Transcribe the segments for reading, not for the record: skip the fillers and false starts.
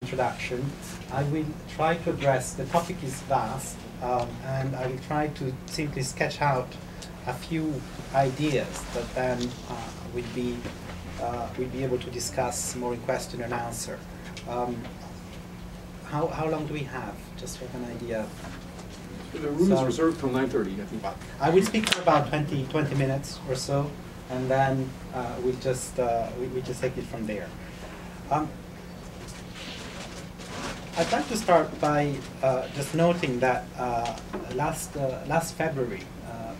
introduction. I will try to address, the topic is vast, and I will try to simply sketch out a few ideas that then we'll be able to discuss more in question and answer. How long do we have? Just to have an idea. The room is reserved till 9:30, I think. I will speak for about 20 minutes or so, and then we'll just take it from there. I'd like to start by just noting that last February,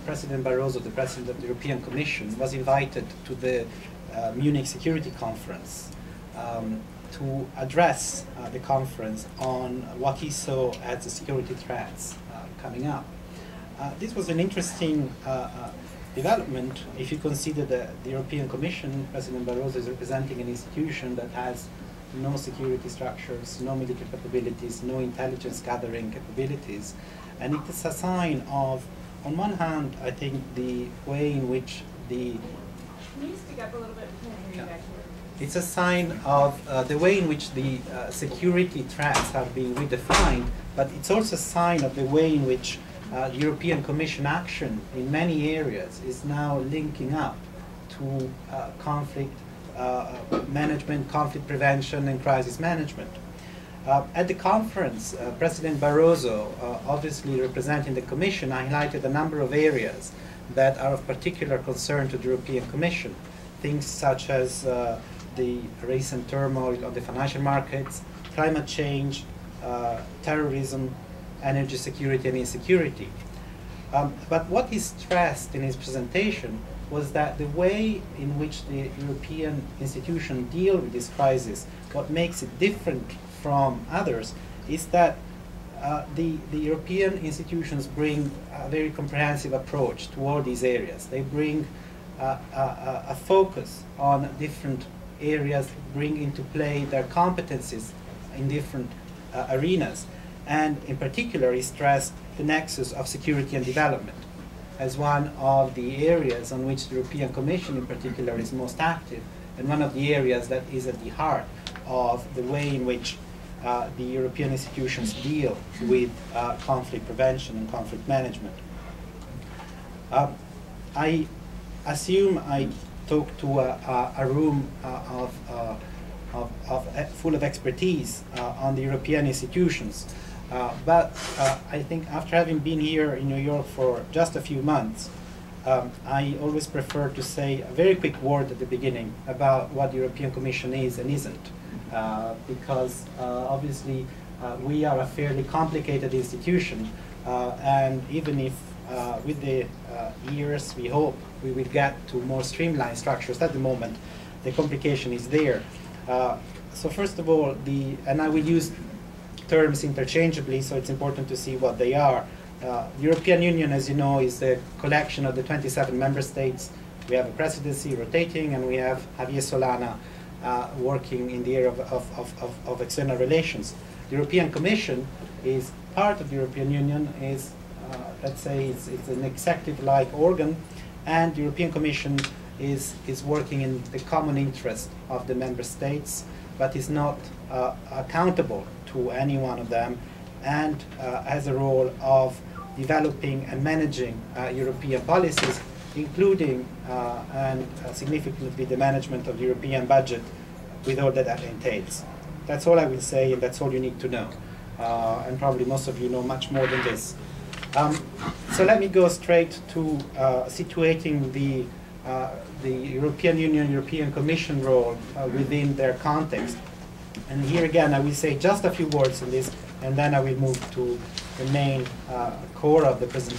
President Barroso, the President of the European Commission, was invited to the Munich Security Conference to address the conference on what he saw as the security threats coming up. This was an interesting development if you consider that the European Commission, President Barroso is representing an institution that has no security structures, no military capabilities, no intelligence gathering capabilities. And it is a sign of, on one hand, I think the way in which the... Can you speak up a little bit? We can't hear you back here. It's a sign of the way in which the security threats have been redefined, but it's also a sign of the way in which the European Commission action in many areas is now linking up to conflict management, conflict prevention, and crisis management. At the conference, President Barroso, obviously representing the Commission, highlighted a number of areas that are of particular concern to the European Commission. Things such as the recent turmoil on the financial markets, climate change, terrorism, energy security and insecurity. But what he stressed in his presentation was that the way in which the European institutions deal with this crisis, what makes it different from others, is that the European institutions bring a very comprehensive approach to all these areas. They bring a focus on different areas, bring into play their competencies in different arenas. And in particular, he stressed the nexus of security and development as one of the areas on which the European Commission in particular is most active, and one of the areas that is at the heart of the way in which the European institutions deal with conflict prevention and conflict management. I assume I talk to a room full of expertise on the European institutions. But I think after having been here in New York for just a few months, I always prefer to say a very quick word at the beginning about what the European Commission is and isn't. Because obviously we are a fairly complicated institution, and even if with the years we hope we will get to more streamlined structures, at the moment the complication is there. So first of all, and I will use terms interchangeably, so it's important to see what they are. The European Union, as you know, is the collection of the 27 member states. We have a presidency rotating, and we have Javier Solana working in the area of external relations. The European Commission is part of the European Union, is let's say it's an executive-like organ, and the European Commission is working in the common interest of the member states, but is not accountable to any one of them, and has a role of developing and managing European policies, including and significantly the management of the European budget with all that that entails. That's all I will say, and that's all you need to know. And probably most of you know much more than this. So let me go straight to situating the European Union, European Commission role within their context. And here again, I will say just a few words on this, and then I will move to the main core of the presentation.